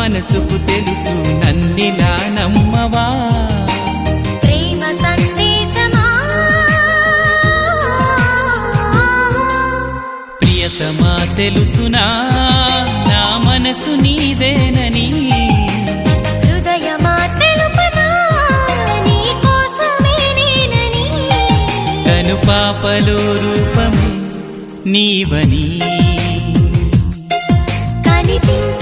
మనసుకు తెలుసు నన్నిలా నమ్మవా ప్రేమ సందేశమా ప్రియతమా తెలుసునా నా మనసు నీదేనని హృదయమా తెలుపనా నీ కోసమే నేనని కను పాపలో రూపమే నీవని కనిపించ